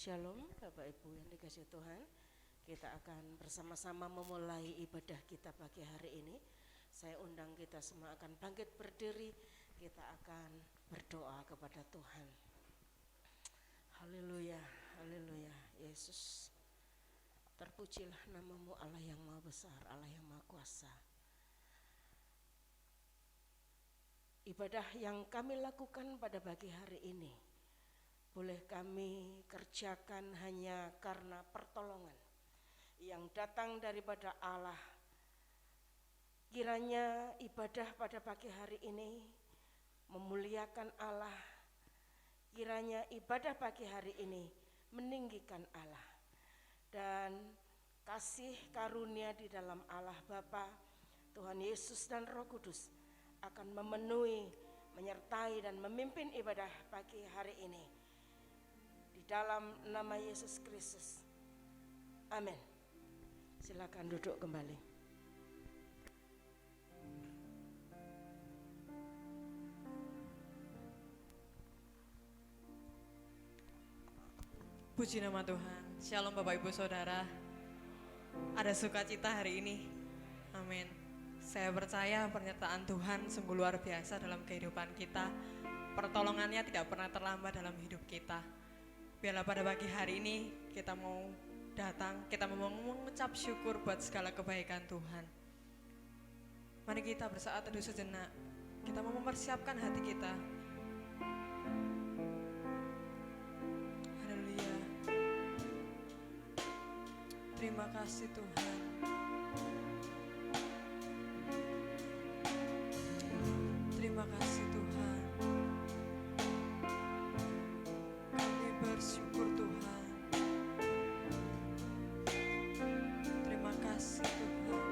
Shalom Bapak Ibu yang dikasihi Tuhan. Kita akan bersama-sama memulai ibadah kita pagi hari ini. Saya undang kita semua akan bangkit berdiri. Kita akan berdoa kepada Tuhan. Haleluya, haleluya. Yesus, terpujilah namamu Allah yang maha besar, Allah yang maha kuasa. Ibadah yang kami lakukan pada pagi hari ini boleh kami kerjakan hanya karena pertolongan yang datang daripada Allah. Kiranya ibadah pada pagi hari ini memuliakan Allah. Kiranya ibadah pagi hari ini meninggikan Allah. Dan kasih karunia di dalam Allah Bapa, Tuhan Yesus dan Roh Kudus akan memenuhi, menyertai dan memimpin ibadah pagi hari ini. Di dalam nama Yesus Kristus. Amin. Silakan duduk kembali. Puji nama Tuhan. Shalom Bapak Ibu Saudara. Ada sukacita hari ini. Amin. Saya percaya pernyataan Tuhan sungguh luar biasa dalam kehidupan kita. Pertolongannya tidak pernah terlambat dalam hidup kita. Biarlah pada pagi hari ini kita mau datang, kita mau mengucap syukur buat segala kebaikan Tuhan. Mari kita bersaat teduh sejenak. Kita mau mempersiapkan hati kita. Haleluya. Terima kasih Tuhan. Terima kasih Tuhan. Kami bersyukur Tuhan. Terima kasih Tuhan.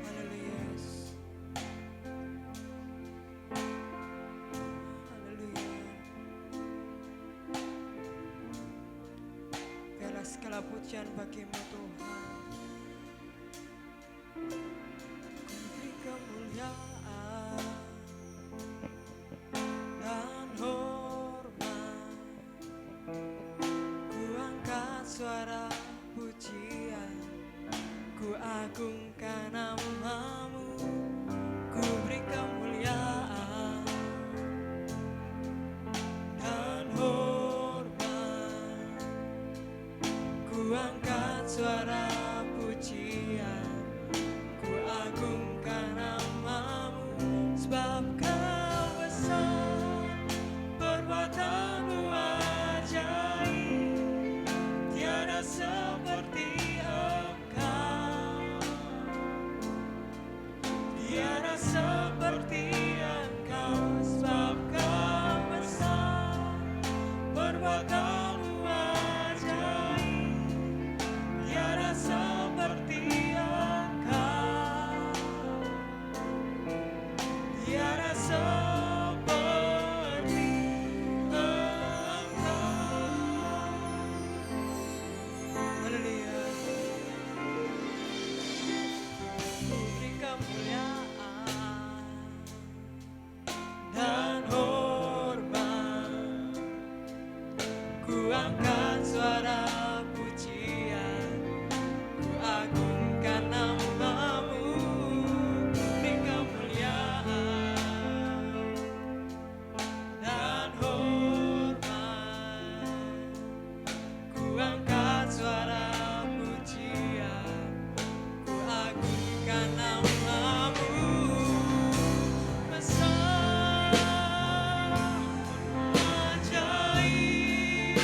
Haleluya. Haleluya. Biarlah segala pujian bagimu Tuhan. Kemuliaan dan hormat, ku angkat suara pujian, ku agungkan namamu, ku beri kemuliaan dan hormat, ku angkat suara pujian, ku agungkan namamu, sebab kau besar, perbuatanmu ajaib, tiada seperti engkau, tiada seperti engkau, sebab kau besar, perbuatanmu ajaib, tiada seperti engkau, tiada seperti engkau. Haleluya. Ku beri kemuliaan dan hormat, ku angkat suara pujian, ku agungkan namamu, ku beri kemuliaan dan hormat, ku angkat suara pujian, ku agungkan namamu, besar, ajaib,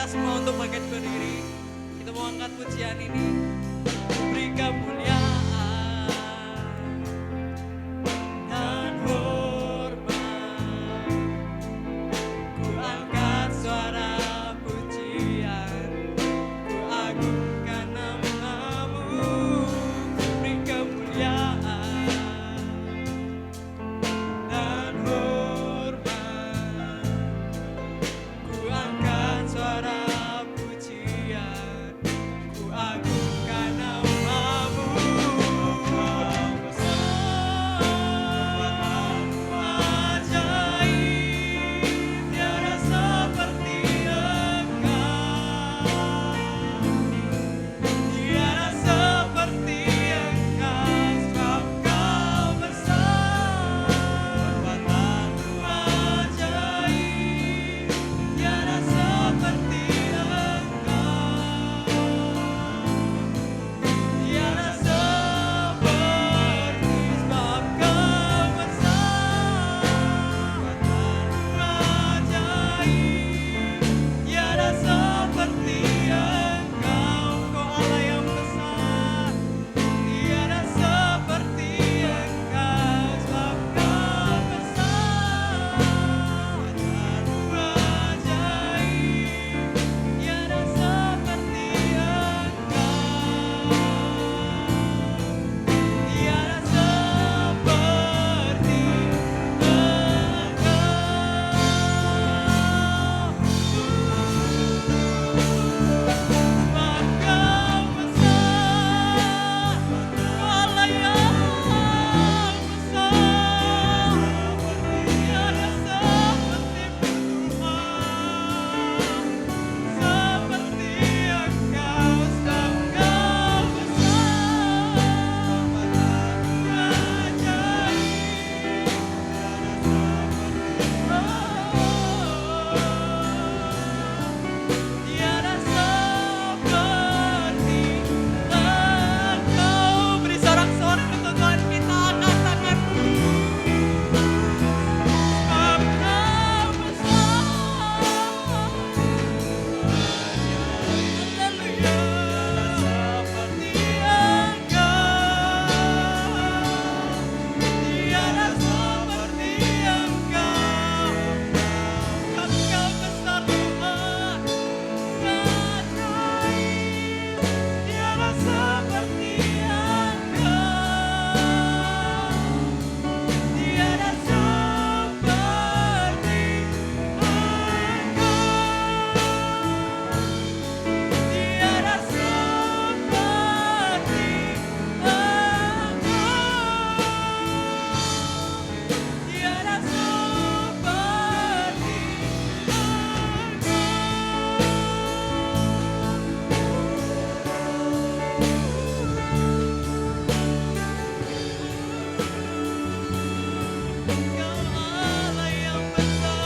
kita semua untuk bangkit berdiri. Kita mau angkat pujian ini. Beri kemuliaan dan hormat. Ku angkat suara pujian, ku agungkan nama-Mu. Beri kemuliaan dan hormat. Ku angkat suara pujian, ku agungkan nama-Mu. Ajaib, tiada seperti Engkau, tiada seperti Engkau, sebab Kau besar. Perbuatanmu ajaib, tiada seperti Engkau, tiada seperti, sebab Kau besar. Perbuatanmu ajaib, tiada seperti Engkau, Kau Allah yang besar. Tiada seperti Engkau, sebab Kau besar. Perbuatanmu ajaib, tiada seperti Engkau, tiada seperti beri sorak-sorai untuk Tuhan kita, angkat tanganmu. Sebab Kau besar. Haleluya. Seperti Engkau, tiada seperti Engkau. Sebab Kau besar Tuhan. Ajaib, tiada seperti Engkau, tiada seperti Engkau, tiada seperti Engkau, tiada Engkau Allah yang besar,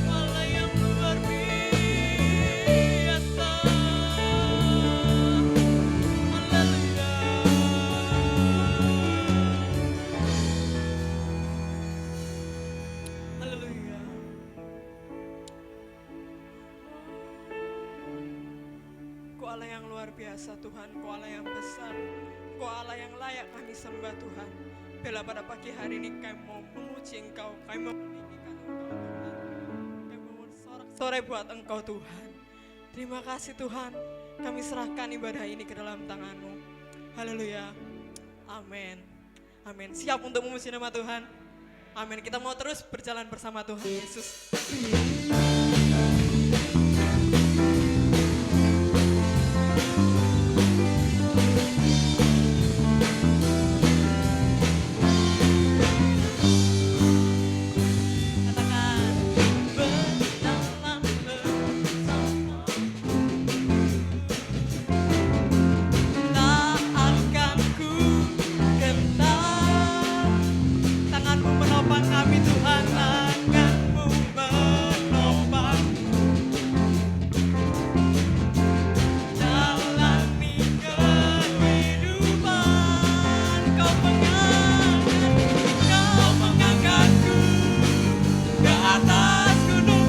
Allah yang luar biasa. Haleluya. Haleluya. Kau Allah yang luar biasa Tuhan, Kau Allah yang besar, Kau Allah yang layak kami sembah Tuhan. Bila pada pagi hari ini kami mau memuji Engkau, kami mau meninggikan Engkau Tuhan, kami mau sorak-sorai buat Engkau Tuhan. Terima kasih Tuhan, kami serahkan ibadah ini ke dalam tangan-Mu. Haleluya. Amin. Amin. Siap untuk memuji nama Tuhan? Amin. Kita mau terus berjalan bersama Tuhan Yesus. Katakan, berjalan bersama, tak akan ku gentar. Tangan-Mu menopang kami Tuhan, tangan-Mu menopang. Jalani kehidupan, Kau mengangkatku ke atas gunung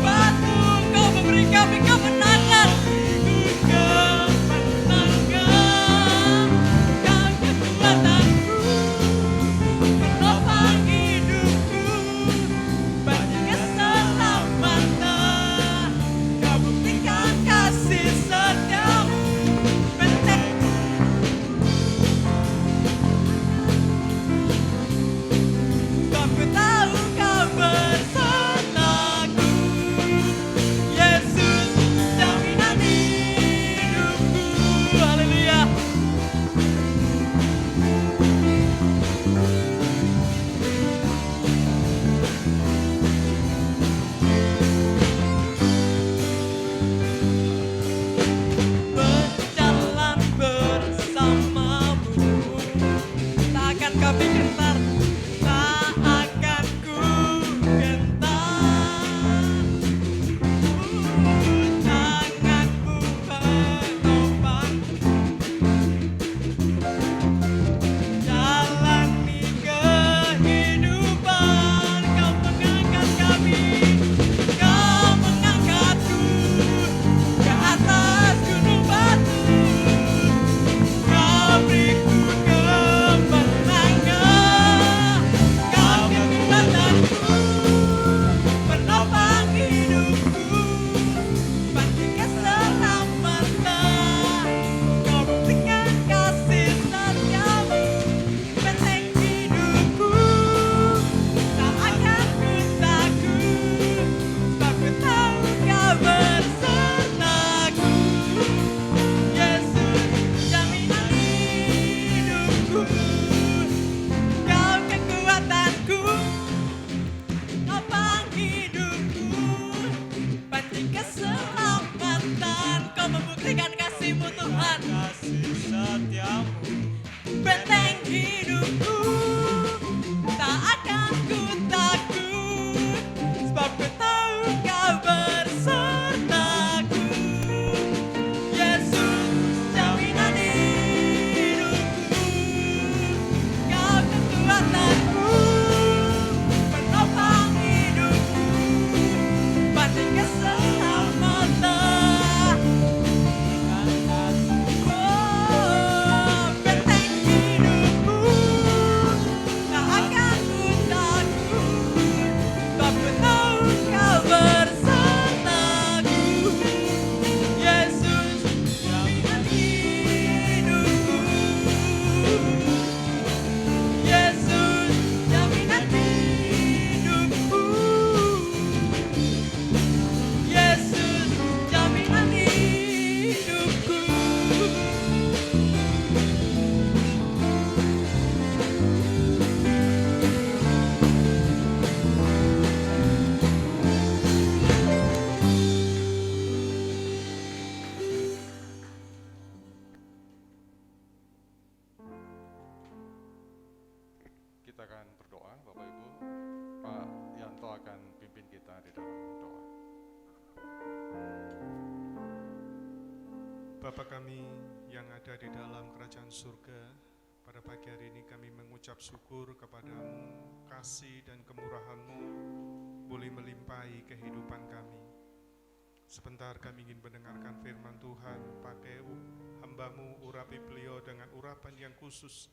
Pak Yanto akan pimpin kita di dalam doa. Bapa kami yang ada di dalam kerajaan surga, pada pagi hari ini kami mengucap syukur kepadamu, kasih dan kemurahan-Mu boleh melimpahi kehidupan kami. Sebentar kami ingin mendengarkan firman Tuhan, pakai hamba-Mu, urapi beliau dengan urapan yang khusus,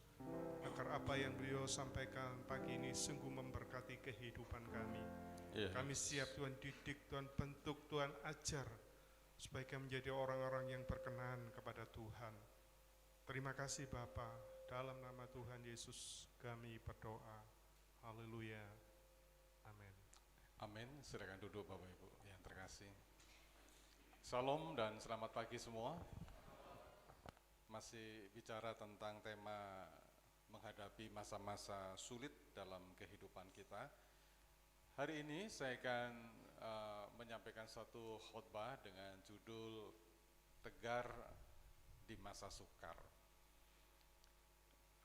agar apa yang beliau sampaikan pagi ini sungguh memberkati kehidupan kami. Kami siap Tuhan didik, Tuhan bentuk, Tuhan ajar, supaya kami menjadi orang-orang yang berkenan kepada Tuhan. Terima kasih Bapa, dalam nama Tuhan Yesus kami berdoa. Haleluya. Amin. Amin. Silakan duduk Bapak Ibu yang terkasih. Salam dan selamat pagi semua. Masih bicara tentang tema menghadapi masa-masa sulit dalam kehidupan kita. Hari ini saya akan menyampaikan satu khotbah dengan judul Tegar di Masa Sukar.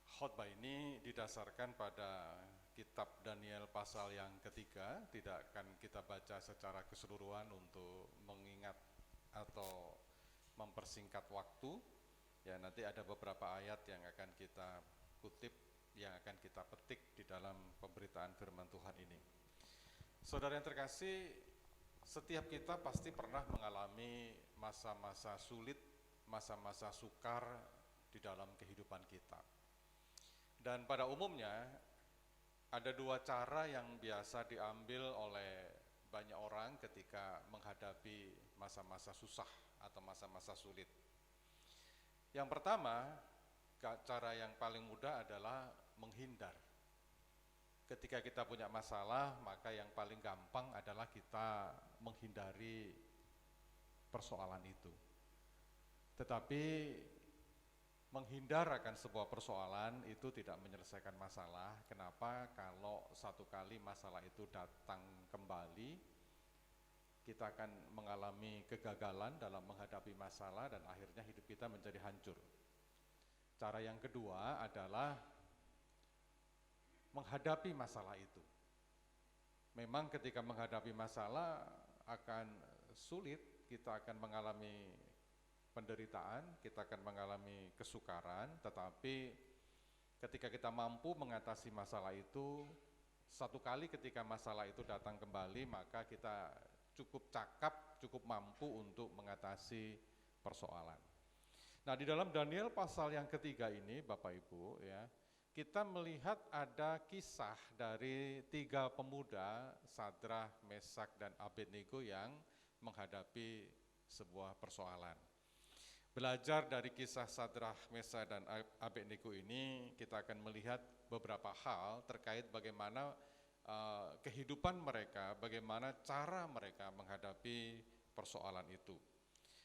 Khotbah ini didasarkan pada kitab Daniel pasal yang ketiga. Tidak akan kita baca secara keseluruhan untuk mengingat atau mempersingkat waktu. Ya, nanti ada beberapa ayat yang akan kita kutip, yang akan kita petik di dalam pemberitaan firman Tuhan ini. Saudara yang terkasih, setiap kita pasti pernah mengalami masa-masa sulit, masa-masa sukar di dalam kehidupan kita. Dan pada umumnya ada dua cara yang biasa diambil oleh banyak orang ketika menghadapi masa-masa susah atau masa-masa sulit. Yang pertama, cara yang paling mudah adalah menghindar. Ketika kita punya masalah, maka yang paling gampang adalah kita menghindari persoalan itu. Tetapi menghindar akan sebuah persoalan itu tidak menyelesaikan masalah. Kenapa? Kalau satu kali masalah itu datang kembali, kita akan mengalami kegagalan dalam menghadapi masalah dan akhirnya hidup kita menjadi hancur. Cara yang kedua adalah menghadapi masalah itu. Memang ketika menghadapi masalah akan sulit, kita akan mengalami penderitaan, kita akan mengalami kesukaran, tetapi ketika kita mampu mengatasi masalah itu, satu kali ketika masalah itu datang kembali, maka kita cukup cakap, cukup mampu untuk mengatasi persoalan. Nah, di dalam Daniel pasal yang ketiga ini, Bapak Ibu, ya, kita melihat ada kisah dari 3 pemuda, Sadrah, Mesak, dan Abednego yang menghadapi sebuah persoalan. Belajar dari kisah Sadrah, Mesak, dan Abednego ini, kita akan melihat beberapa hal terkait bagaimana kehidupan mereka, bagaimana cara mereka menghadapi persoalan itu.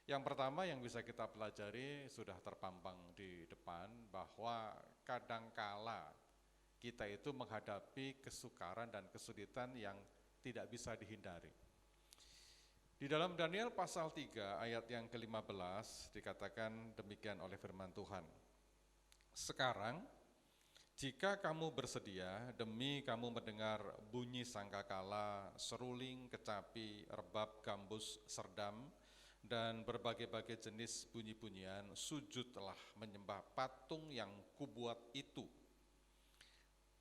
Yang pertama yang bisa kita pelajari sudah terpampang di depan, bahwa kadangkala kita itu menghadapi kesukaran dan kesulitan yang tidak bisa dihindari. Di dalam Daniel pasal 3 ayat yang ke-15 dikatakan demikian oleh firman Tuhan. Sekarang, jika kamu bersedia, demi kamu mendengar bunyi sangkakala, seruling, kecapi, rebab, gambus, serdam, dan berbagai-bagai jenis bunyi-bunyian, sujudlah menyembah patung yang kubuat itu.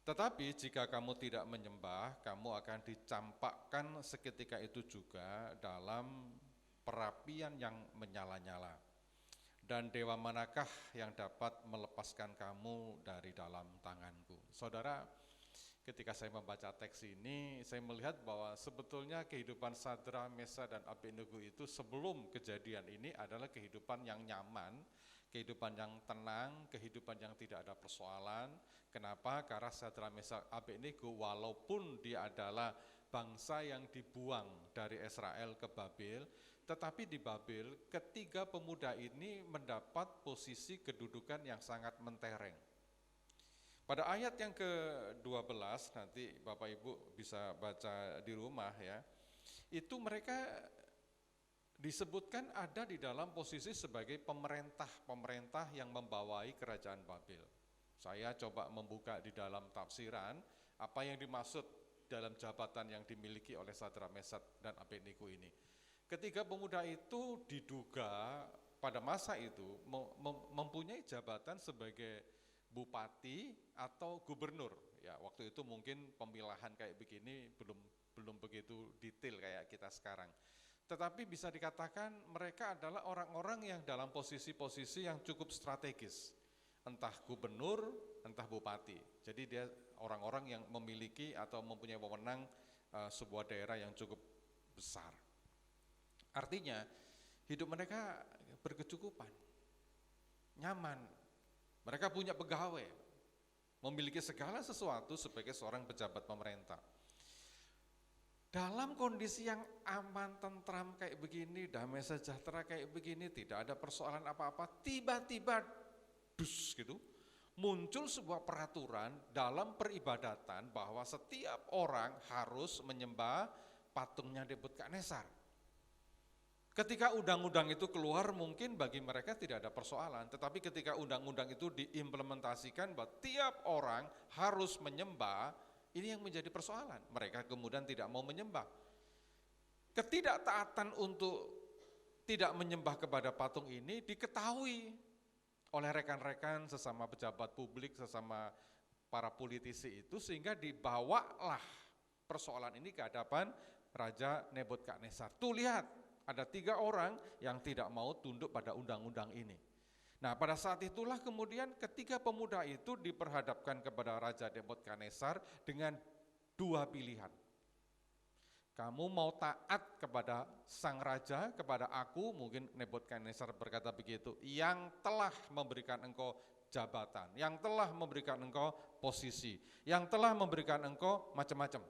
Tetapi jika kamu tidak menyembah, kamu akan dicampakkan seketika itu juga dalam perapian yang menyala-nyala. Dan dewa manakah yang dapat melepaskan kamu dari dalam tanganku? Saudara, ketika saya membaca teks ini, saya melihat bahwa sebetulnya kehidupan Sadrah, Mesak, dan Abednego itu sebelum kejadian ini adalah kehidupan yang nyaman, kehidupan yang tenang, kehidupan yang tidak ada persoalan. Kenapa? Karena Sadrah, Mesak, Abednego walaupun dia adalah bangsa yang dibuang dari Israel ke Babel, tetapi di Babel ketiga pemuda ini mendapat posisi kedudukan yang sangat mentereng. Pada ayat yang ke-12, nanti Bapak Ibu bisa baca di rumah ya, itu mereka disebutkan ada di dalam posisi sebagai pemerintah yang membawai kerajaan Babel. Saya coba membuka di dalam tafsiran apa yang dimaksud dalam jabatan yang dimiliki oleh Sadrak, Mesak, dan Abednego ini. Ketiga pemuda itu diduga pada masa itu mempunyai jabatan sebagai bupati atau gubernur. Ya, waktu itu mungkin pemilahan kayak begini belum begitu detail kayak kita sekarang. Tetapi bisa dikatakan mereka adalah orang-orang yang dalam posisi-posisi yang cukup strategis. Entah gubernur, entah bupati. Jadi dia orang-orang yang memiliki atau mempunyai wewenang sebuah daerah yang cukup besar. Artinya hidup mereka berkecukupan, nyaman. Mereka punya pegawai, memiliki segala sesuatu sebagai seorang pejabat pemerintah. Dalam kondisi yang aman, tentram kayak begini, damai sejahtera kayak begini, tidak ada persoalan apa-apa, tiba-tiba dus gitu, muncul sebuah peraturan dalam peribadatan bahwa setiap orang harus menyembah patungnya Nebukadnezar. Ketika undang-undang itu keluar mungkin bagi mereka tidak ada persoalan, tetapi ketika undang-undang itu diimplementasikan bahwa tiap orang harus menyembah, ini yang menjadi persoalan. Mereka kemudian tidak mau menyembah. Ketidaktaatan untuk tidak menyembah kepada patung ini diketahui oleh rekan-rekan sesama pejabat publik, sesama para politisi itu, sehingga dibawalah persoalan ini ke hadapan Raja Nebukadnezar. Tuh lihat, ada 3 orang yang tidak mau tunduk pada undang-undang ini. Nah, pada saat itulah kemudian ketiga pemuda itu diperhadapkan kepada Raja Nebukadnezar dengan 2 pilihan. Kamu mau taat kepada sang raja, kepada aku, mungkin Nebukadnezar berkata begitu, yang telah memberikan engkau jabatan, yang telah memberikan engkau posisi, yang telah memberikan engkau macam-macam.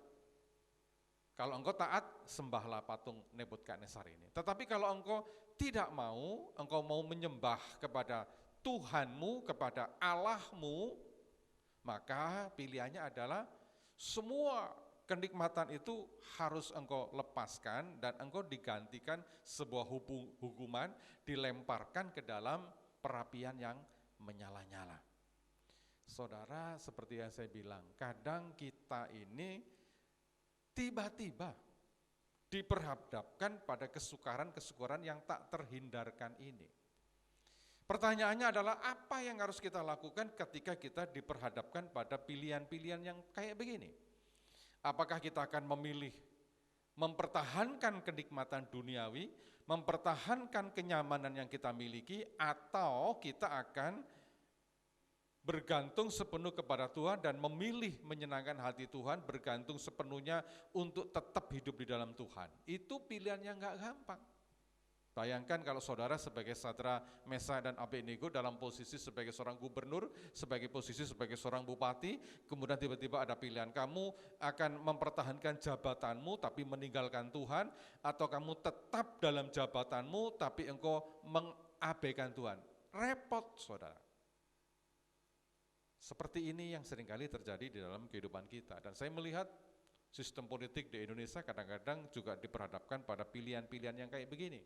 Kalau engkau taat, sembahlah patung Nebukadnezar ini. Tetapi kalau engkau tidak mau, engkau mau menyembah kepada Tuhanmu, kepada Allahmu, maka pilihannya adalah semua kenikmatan itu harus engkau lepaskan dan engkau digantikan sebuah hukuman, dilemparkan ke dalam perapian yang menyala-nyala. Saudara, seperti yang saya bilang, kadang kita ini tiba-tiba diperhadapkan pada kesukaran-kesukaran yang tak terhindarkan ini. Pertanyaannya adalah apa yang harus kita lakukan ketika kita diperhadapkan pada pilihan-pilihan yang kayak begini? Apakah kita akan memilih mempertahankan kenikmatan duniawi, mempertahankan kenyamanan yang kita miliki, atau kita akan bergantung sepenuh kepada Tuhan dan memilih menyenangkan hati Tuhan, bergantung sepenuhnya untuk tetap hidup di dalam Tuhan. Itu pilihan yang gak gampang. Bayangkan kalau saudara sebagai Sadrak, Mesak, dan Abednego dalam posisi sebagai seorang gubernur, sebagai posisi sebagai seorang bupati, kemudian tiba-tiba ada pilihan, kamu akan mempertahankan jabatanmu tapi meninggalkan Tuhan, atau kamu tetap dalam jabatanmu tapi engkau mengabaikan Tuhan. Repot, saudara. Seperti ini yang seringkali terjadi di dalam kehidupan kita. Dan saya melihat sistem politik di Indonesia kadang-kadang juga diperhadapkan pada pilihan-pilihan yang kayak begini.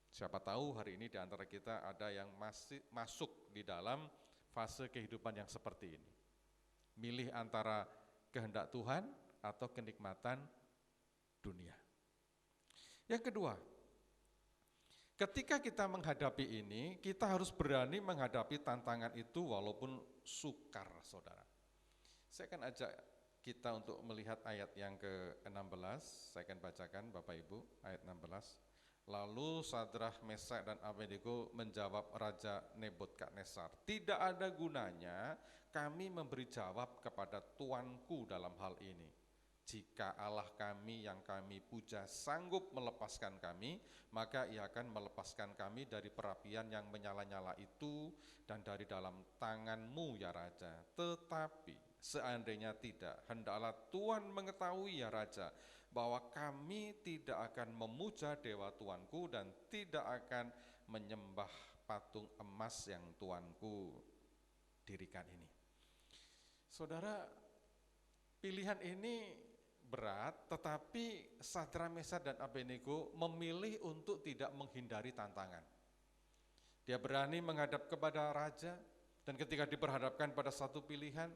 Siapa tahu hari ini di antara kita ada yang masih masuk di dalam fase kehidupan yang seperti ini. Milih antara kehendak Tuhan atau kenikmatan dunia. Yang kedua, ketika kita menghadapi ini, kita harus berani menghadapi tantangan itu walaupun sukar, saudara. Saya akan ajak kita untuk melihat ayat yang ke-16, saya akan bacakan Bapak Ibu, ayat 16. Lalu Sadrak, Mesak, dan Abednego menjawab Raja Nebukadnezar, tidak ada gunanya kami memberi jawab kepada tuanku dalam hal ini. Jika Allah kami yang kami puja sanggup melepaskan kami, maka ia akan melepaskan kami dari perapian yang menyala-nyala itu dan dari dalam tanganmu ya Raja. Tetapi seandainya tidak, hendaklah Tuhan mengetahui ya Raja, bahwa kami tidak akan memuja dewa tuanku dan tidak akan menyembah patung emas yang tuanku dirikan ini. Saudara, pilihan ini berat, tetapi Sadrak, Mesak, dan Abednego memilih untuk tidak menghindari tantangan. Dia berani menghadap kepada raja, dan ketika diperhadapkan pada satu pilihan,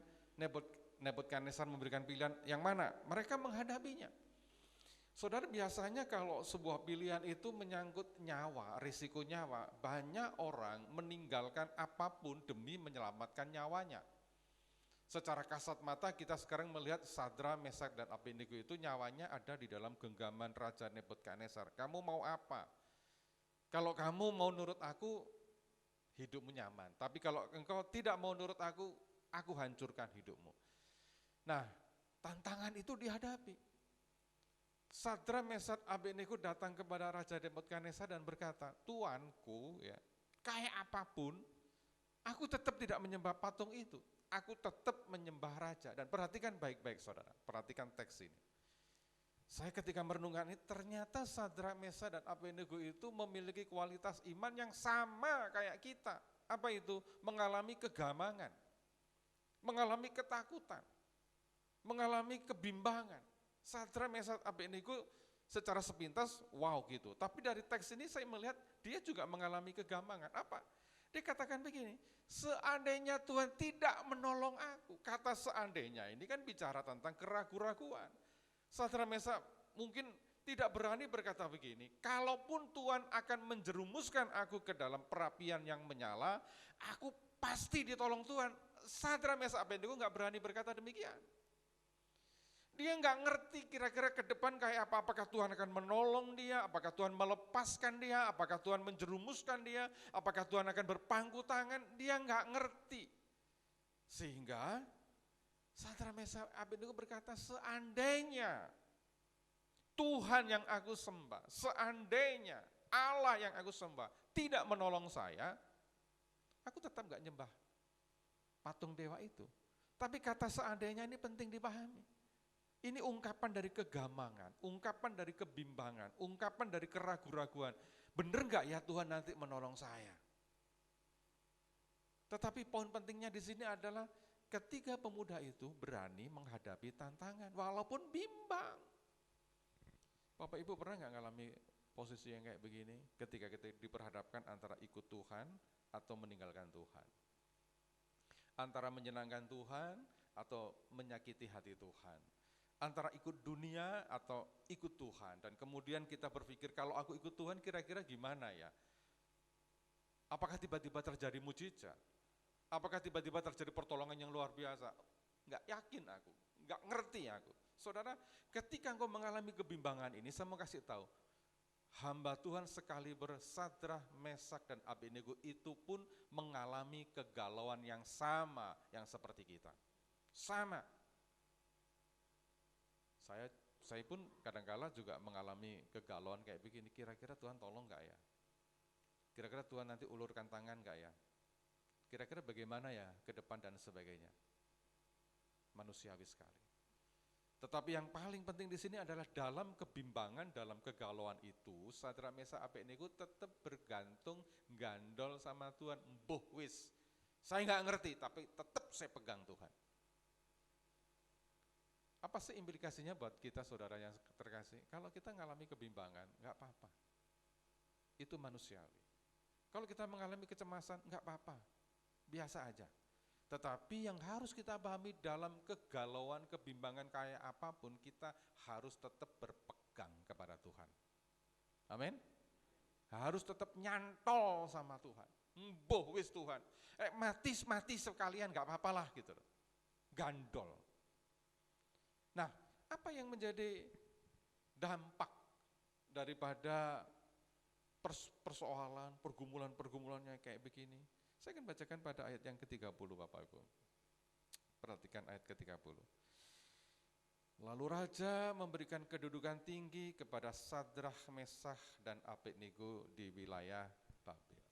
Nebukadnezar memberikan pilihan yang mana? Mereka menghadapinya. Saudara, biasanya kalau sebuah pilihan itu menyangkut nyawa, risiko nyawa, banyak orang meninggalkan apapun demi menyelamatkan nyawanya. Secara kasat mata kita sekarang melihat Sadra, Mesak, dan Abednego itu nyawanya ada di dalam genggaman Raja Nebukadnezar. Kamu mau apa? Kalau kamu mau nurut aku, hidupmu nyaman. Tapi kalau engkau tidak mau nurut aku hancurkan hidupmu. Nah, tantangan itu dihadapi. Sadra, Mesak, Abednego datang kepada Raja Nebukadnezar dan berkata, Tuanku, ya, kayak apapun, aku tetap tidak menyembah patung itu. Aku tetap menyembah raja. Dan perhatikan baik-baik saudara, perhatikan teks ini. Saya ketika merenungkan ini, ternyata Sadra, Mesak, dan Abednego itu memiliki kualitas iman yang sama kayak kita. Apa itu? Mengalami kegamangan, mengalami ketakutan, mengalami kebimbangan. Sadra, Mesak, Abednego secara sepintas, wow gitu. Tapi dari teks ini saya melihat dia juga mengalami kegamangan. Apa? Dia katakan begini, seandainya Tuhan tidak menolong aku. Kata seandainya ini kan bicara tentang keraguan-raguan. Sadra, Mesak mungkin tidak berani berkata begini, kalaupun Tuhan akan menjerumuskan aku ke dalam perapian yang menyala, aku pasti ditolong Tuhan. Sadra, Mesak, Abednego nggak berani berkata demikian. Dia nggak ngerti kira-kira ke depan kayak apa, apakah Tuhan akan menolong dia, apakah Tuhan melepaskan dia, apakah Tuhan menjerumuskan dia, apakah Tuhan akan berpangku tangan, dia nggak ngerti. Sehingga Sadra, Mesak, Abednego berkata, seandainya Tuhan yang aku sembah, seandainya Allah yang aku sembah tidak menolong saya, aku tetap nggak nyembah patung dewa itu. Tapi kata seandainya ini penting dipahami. Ini ungkapan dari kegamangan, ungkapan dari kebimbangan, ungkapan dari keraguan-raguan. Bener nggak ya Tuhan nanti menolong saya? Tetapi poin pentingnya di sini adalah ketika pemuda itu berani menghadapi tantangan, walaupun bimbang. Bapak Ibu pernah nggak ngalami posisi yang kayak begini? Ketika kita diperhadapkan antara ikut Tuhan atau meninggalkan Tuhan. Antara menyenangkan Tuhan atau menyakiti hati Tuhan. Antara ikut dunia atau ikut Tuhan. Dan kemudian kita berpikir kalau aku ikut Tuhan kira-kira gimana ya? Apakah tiba-tiba terjadi mujizat? Apakah tiba-tiba terjadi pertolongan yang luar biasa? Enggak yakin aku, enggak ngerti aku. Saudara, ketika engkau mengalami kebimbangan ini, saya mau kasih tahu, hamba Tuhan sekali Sadra, Mesak, dan Abednego itu pun mengalami kegalauan yang sama yang seperti kita. Sama. Saya pun kadang-kala juga mengalami kegalauan kayak begini, kira-kira Tuhan tolong enggak ya? Kira-kira Tuhan nanti ulurkan tangan enggak ya? Kira-kira bagaimana ya ke depan dan sebagainya. Manusiawi sekali. Tetapi yang paling penting di sini adalah dalam kebimbangan, dalam kegalauan itu, Sadra, Mesak, Abednego tetap bergantung, gandol sama Tuhan. Mbuh wis, saya nggak ngerti, tapi tetap saya pegang Tuhan. Apa sih implikasinya buat kita saudara yang terkasih? Kalau kita mengalami kebimbangan, nggak apa-apa. Itu manusiawi. Kalau kita mengalami kecemasan, nggak apa-apa. Biasa aja. Tetapi yang harus kita pahami dalam kegalauan, kebimbangan kayak apapun, kita harus tetap berpegang kepada Tuhan. Amin. Harus tetap nyantol sama Tuhan. Mbuh wis Tuhan. Mati sekalian nggak apa-apalah gitu loh. Gandol. Nah, apa yang menjadi dampak daripada persoalan, pergumulan-pergumulannya kayak begini? Saya akan bacakan pada ayat yang ke-30 Bapak Ibu. Perhatikan ayat ke-30. Lalu Raja memberikan kedudukan tinggi kepada Sadra, Mesak, dan Abednego di wilayah Babel.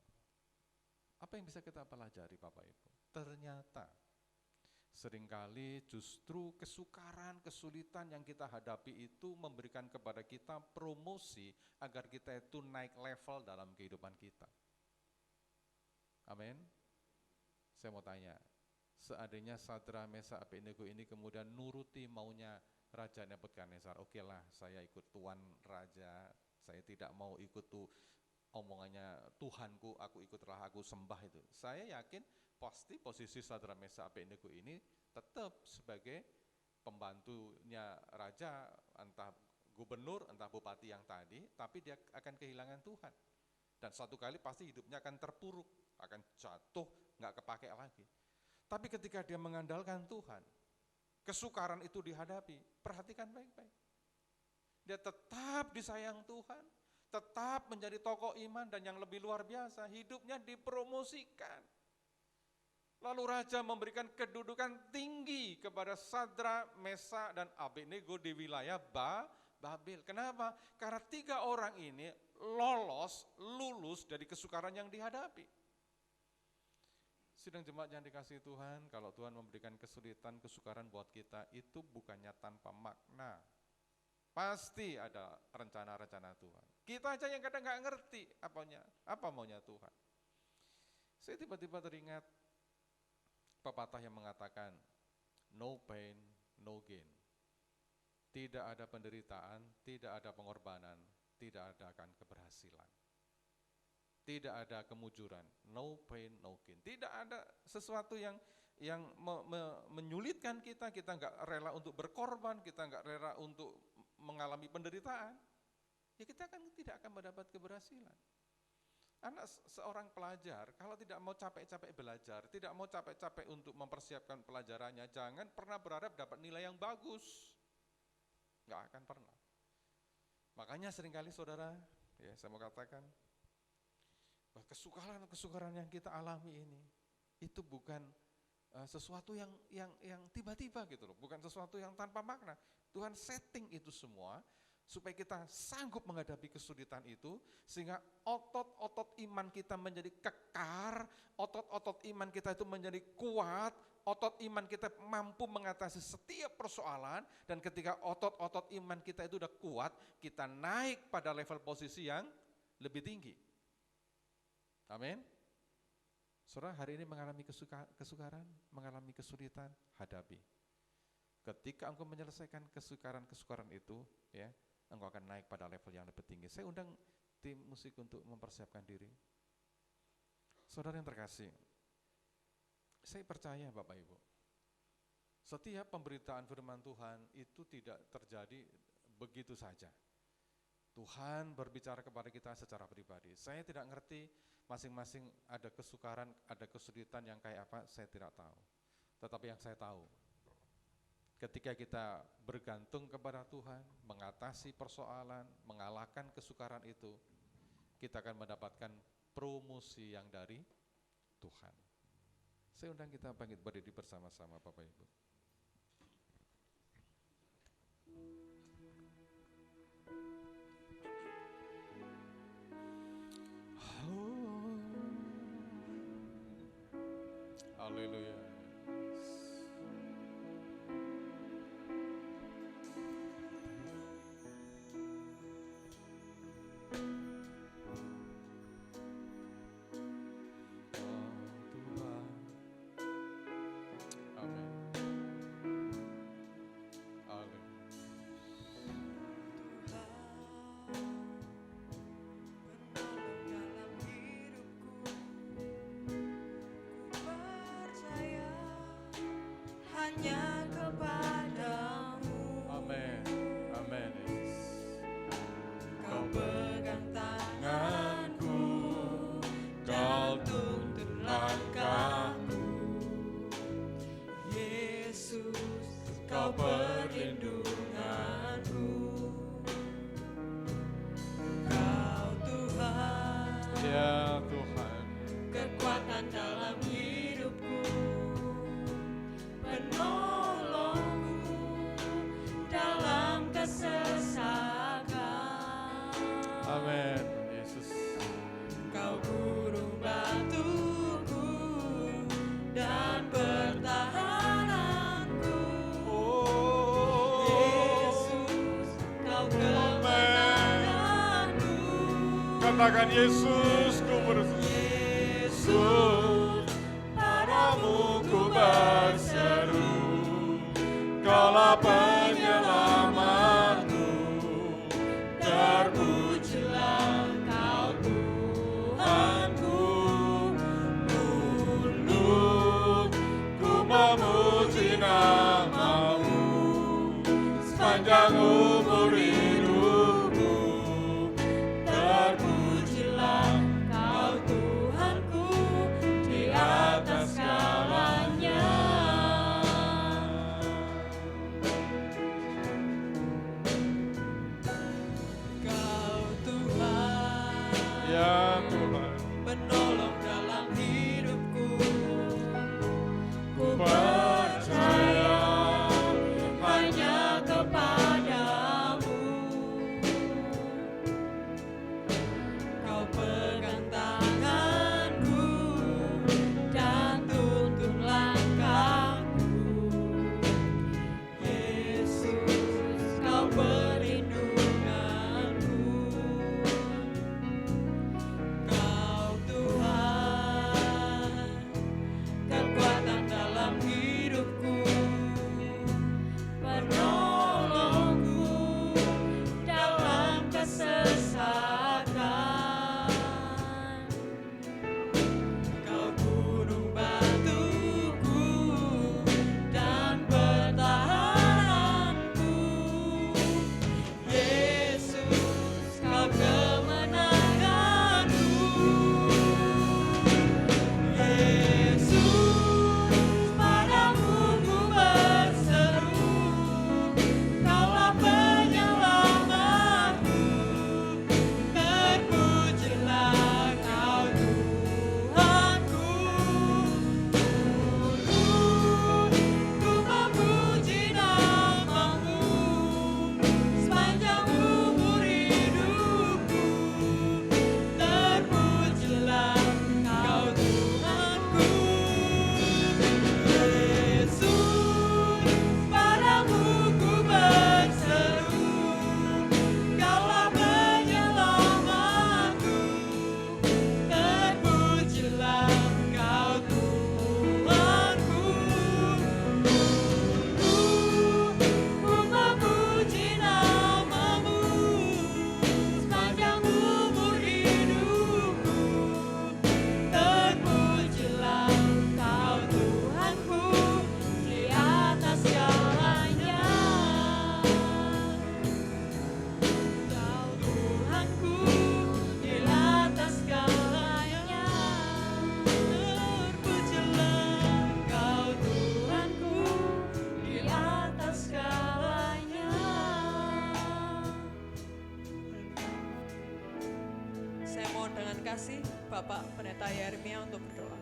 Apa yang bisa kita pelajari Bapak Ibu? Ternyata seringkali justru kesukaran, kesulitan yang kita hadapi itu memberikan kepada kita promosi agar kita itu naik level dalam kehidupan kita. Amin. Saya mau tanya, seandainya Sadra, Mesak, Abednego ini kemudian nuruti maunya Raja Nebukadnezar, oke lah saya ikut Tuan Raja, saya tidak mau ikut omongannya Tuhanku, aku ikutlah, aku sembah itu. Saya yakin pasti posisi Sadrak Mesak Abednego ini tetap sebagai pembantunya raja, entah gubernur, entah bupati yang tadi, tapi dia akan kehilangan Tuhan. Dan satu kali pasti hidupnya akan terpuruk, akan jatuh, nggak kepake lagi. Tapi ketika dia mengandalkan Tuhan, kesukaran itu dihadapi, perhatikan baik-baik. Dia tetap disayang Tuhan, tetap menjadi tokoh iman, dan yang lebih luar biasa, hidupnya dipromosikan. Lalu raja memberikan kedudukan tinggi kepada Sadrak, Mesak, dan Abednego di wilayah Babel. Kenapa? Karena 3 orang ini lulus dari kesukaran yang dihadapi. Sidang jemaat yang dikasihi Tuhan, kalau Tuhan memberikan kesulitan, kesukaran buat kita, itu bukannya tanpa makna. Pasti ada rencana-rencana Tuhan. Kita aja yang kadang nggak ngerti apa maunya Tuhan. Saya tiba-tiba teringat pepatah yang mengatakan, no pain, no gain. Tidak ada penderitaan, tidak ada pengorbanan, tidak ada akan keberhasilan. Tidak ada kemujuran, no pain, no gain. Tidak ada sesuatu yang menyulitkan kita nggak rela untuk berkorban, kita nggak rela untuk mengalami penderitaan, ya kita tidak akan mendapat keberhasilan. Anak seorang pelajar, kalau tidak mau capek-capek belajar, tidak mau capek-capek untuk mempersiapkan pelajarannya, jangan pernah berharap dapat nilai yang bagus. Nggak akan pernah. Makanya seringkali saudara, ya saya mau katakan, bahwa kesukaran yang kita alami ini, itu bukan sesuatu yang tiba-tiba gitu loh, bukan sesuatu yang tanpa makna. Tuhan setting itu semua supaya kita sanggup menghadapi kesulitan itu, sehingga otot-otot iman kita menjadi kekar, otot-otot iman kita itu menjadi kuat, otot iman kita mampu mengatasi setiap persoalan, dan ketika otot-otot iman kita itu udah kuat, kita naik pada level posisi yang lebih tinggi. Amin. Saudara hari ini mengalami kesukaran, mengalami kesulitan, hadapi. Ketika engkau menyelesaikan kesukaran itu, ya, engkau akan naik pada level yang lebih tinggi. Saya undang tim musik untuk mempersiapkan diri. Saudara yang terkasih, saya percaya Bapak Ibu, setiap pemberitaan firman Tuhan itu tidak terjadi begitu saja. Tuhan berbicara kepada kita secara pribadi. Saya tidak ngerti masing-masing ada kesukaran, ada kesulitan yang kayak apa, saya tidak tahu. Tetapi yang saya tahu, ketika kita bergantung kepada Tuhan, mengatasi persoalan, mengalahkan kesukaran itu, kita akan mendapatkan promosi yang dari Tuhan. Saya undang kita bangkit berdiri bersama-sama Bapak Ibu. Haleluya. Hanya kepadamu. Amin. Amin. Kau pegang tanganku, kau tuntun langkahku. Yesus, kau perlindunganku. Kau Tuhan, Ya Tuhan, kekuatan dalam hidupku, penolongku dalam kesesakan. amin. Yesus, Kau guru batuku dan pertahananku. Yesus, kau kemenanganku. katakan Yesus, ku berseru. Yesus, Padamu ku berseru, Kaulah penyelamatku. terpujilah Kau Tuhanku, mundur sepanjang umur hidupku. Terpujilah Kau Tuhanku di atas segalanya. Kau Tuhan Ya Tuhan, penolong dalam hidupku. Ku percaya hanya kepadamu. Kau pegang tanganku dan tuntun langkahku. Yesus, Kau perlindunganku. Kau Tuhan, kekuatan dalam hidupku. Penolongku dalam kesesakan. Kau gunung batuku dan pertahananku. Yesus, Kau kemenanganku. Yesus, padamu ku berseru. Kaulah penyelamatku. Terpujilah Kau Tuhanku. Ku memuji nama-Mu sepanjang umur hidupku. Terpujilah Kau Tuhanku. Yesus, padamu ku berseru. Kaulah penyelamatku. Terpujilah Kau Tuhanku. Ku memuji nama-Mu sepanjang umur hidupku. Terpujilah Kau Tuhanku di atas segalanya. Kau Tuhanku di atas segalanya. Terpujilah Kau Tuhanku di atas segalanya. Saya mohon dengan kasih Bapak Pendeta Yeremia untuk berdoa.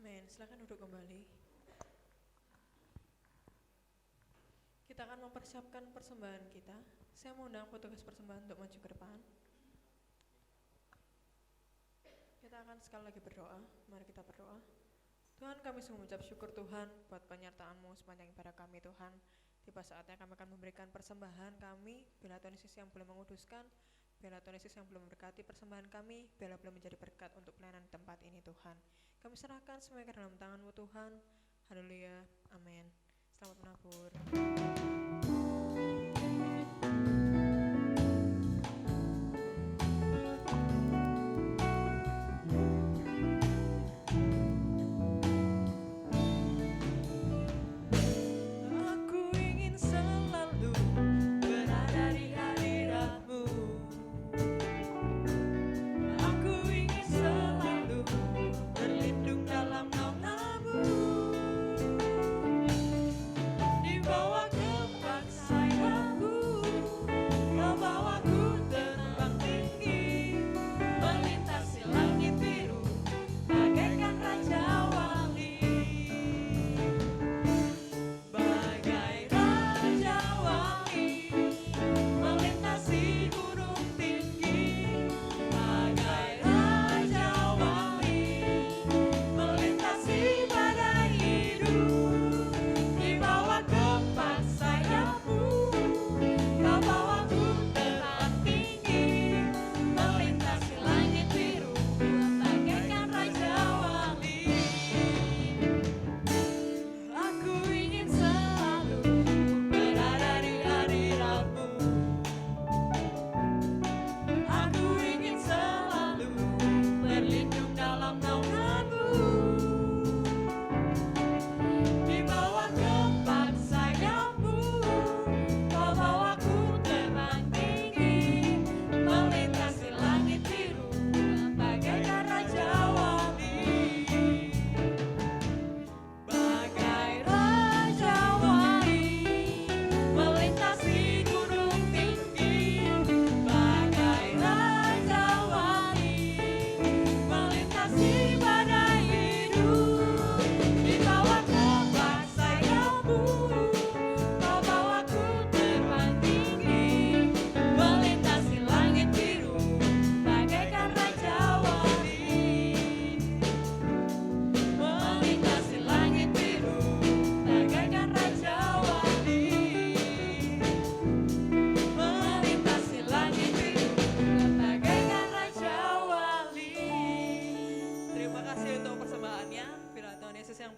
Amin. Silakan duduk kembali. Kita akan mempersiapkan persembahan kita. Saya mengundang petugas persembahan untuk maju ke depan. Kita akan sekali lagi berdoa. Mari kita berdoa. Tuhan, kami sungguh mengucap syukur Tuhan buat penyertaan-Mu sepanjang ibadah kami Tuhan. Tiba saatnya kami akan memberikan persembahan kami. Biarlah Tuhan Yesus yang boleh menguduskan. Biarlah Tuhan Yesus yang boleh memberkati persembahan kami. Biarlah boleh menjadi berkat untuk pelayanan di tempat ini Tuhan. Kami serahkan semuanya ke dalam tangan-Mu Tuhan. Haleluya. Amin. Selamat menabur. Aku ingin selalu berlindung dalam naungan-Mu.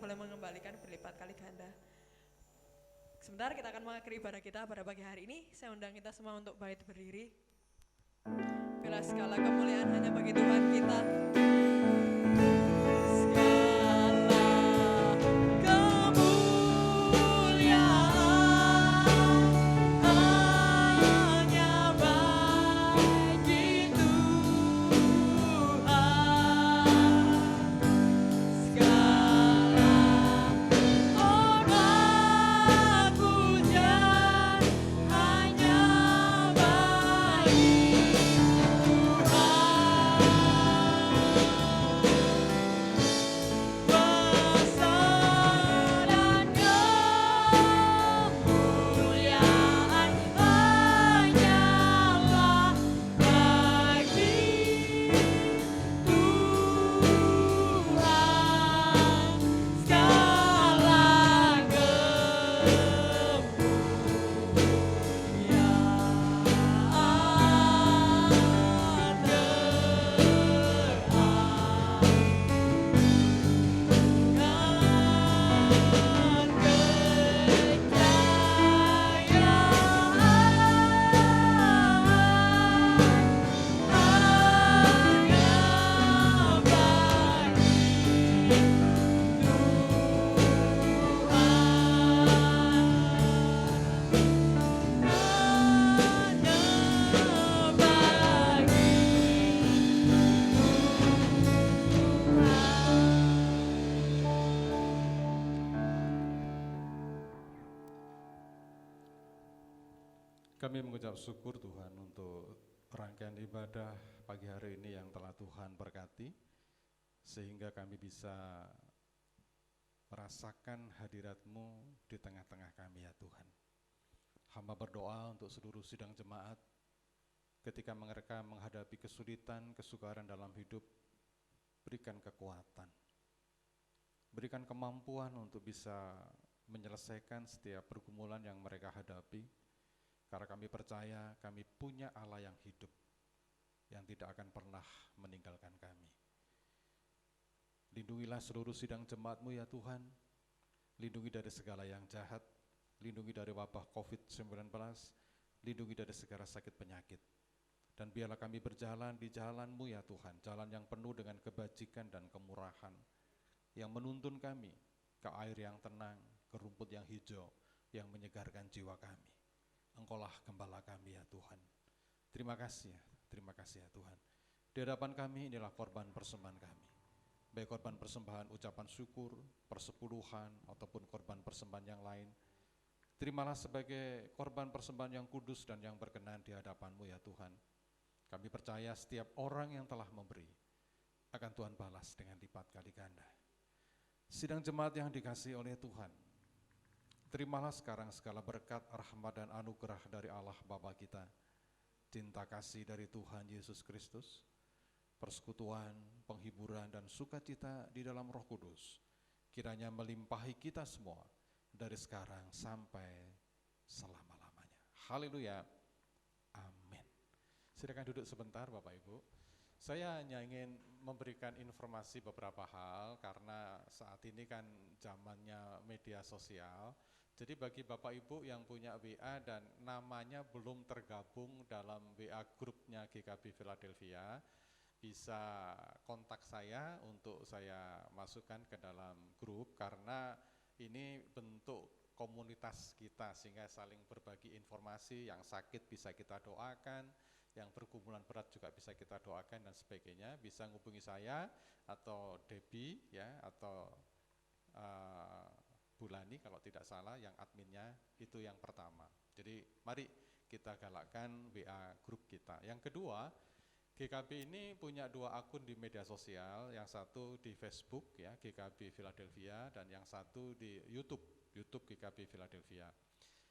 boleh mengembalikan berlipat kali ganda. Sebentar kita akan mengakhiri ibadah kita pada pagi hari ini. Saya undang kita semua untuk bait berdiri. Bila segala kemuliaan hanya bagi Tuhan kita. Kami mengucap syukur Tuhan untuk rangkaian ibadah pagi hari ini yang telah Tuhan berkati, sehingga kami bisa merasakan hadirat-Mu di tengah-tengah kami ya Tuhan. Hamba berdoa untuk seluruh sidang jemaat, ketika mereka menghadapi kesulitan, kesukaran dalam hidup, berikan kekuatan, berikan kemampuan untuk bisa menyelesaikan setiap pergumulan yang mereka hadapi. Karena kami percaya kami punya Allah yang hidup, yang tidak akan pernah meninggalkan kami. Lindungilah seluruh sidang jemaat-Mu ya Tuhan, lindungi dari segala yang jahat, lindungi dari wabah COVID-19, lindungi dari segala sakit penyakit. Dan biarlah kami berjalan di jalan-Mu ya Tuhan, jalan yang penuh dengan kebajikan dan kemurahan, yang menuntun kami ke air yang tenang, ke rumput yang hijau, yang menyegarkan jiwa kami. Engkaulah gembala kami ya Tuhan. Terima kasih ya Tuhan. Di hadapan kami inilah korban persembahan kami. Baik korban persembahan ucapan syukur, persepuluhan, ataupun korban persembahan yang lain. Terimalah sebagai korban persembahan yang kudus dan yang berkenan di hadapan-Mu ya Tuhan. Kami percaya setiap orang yang telah memberi, akan Tuhan balas dengan lipat kali ganda. Sidang jemaat yang dikasihi oleh Tuhan, terimalah sekarang segala berkat, rahmat dan anugerah dari Allah Bapa kita, cinta kasih dari Tuhan Yesus Kristus, persekutuan, penghiburan dan sukacita di dalam Roh Kudus, kiranya melimpahi kita semua dari sekarang sampai selama-lamanya. Haleluya. Amin. Silakan duduk sebentar Bapak Ibu. Saya hanya ingin memberikan informasi beberapa hal karena saat ini kan zamannya media sosial. Jadi bagi Bapak Ibu yang punya WA dan namanya belum tergabung dalam WA grupnya GKB Philadelphia, bisa kontak saya untuk saya masukkan ke dalam grup, karena ini bentuk komunitas kita sehingga saling berbagi informasi. Yang sakit bisa kita doakan, yang bergumulan berat juga bisa kita doakan dan sebagainya. Bisa menghubungi saya atau Debbie ya, atau Bulani kalau tidak salah, yang adminnya itu yang pertama. Jadi mari kita galakkan WA grup kita. Yang kedua, GKB ini punya 2 akun di media sosial, yang satu di Facebook ya GKB Philadelphia, dan yang satu di YouTube GKB Philadelphia.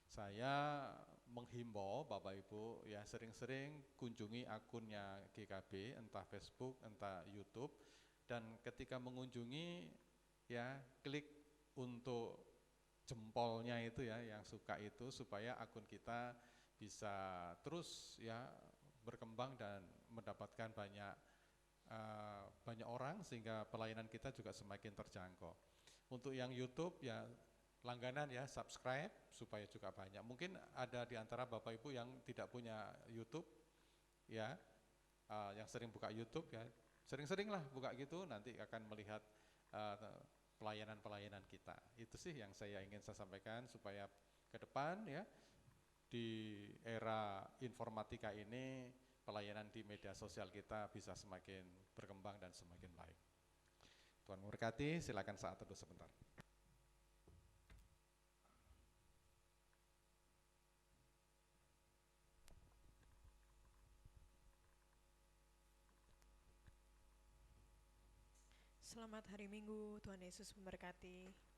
Saya menghimbau Bapak Ibu ya sering-sering kunjungi akunnya GKB, entah Facebook, entah YouTube, dan ketika mengunjungi ya klik untuk jempolnya itu ya, yang suka itu, supaya akun kita bisa terus ya berkembang dan mendapatkan banyak orang, sehingga pelayanan kita juga semakin terjangkau. Untuk yang YouTube ya langganan ya, subscribe supaya juga banyak. Mungkin ada di antara Bapak Ibu yang tidak punya YouTube ya, yang sering buka YouTube ya, sering-seringlah buka gitu, nanti akan melihat pelayanan-pelayanan kita. Itu sih yang saya ingin saya sampaikan supaya ke depan ya, di era informatika ini pelayanan di media sosial kita bisa semakin berkembang dan semakin baik. Tuhan memberkati, silakan saat teduh sebentar. Selamat hari Minggu, Tuhan Yesus memberkati.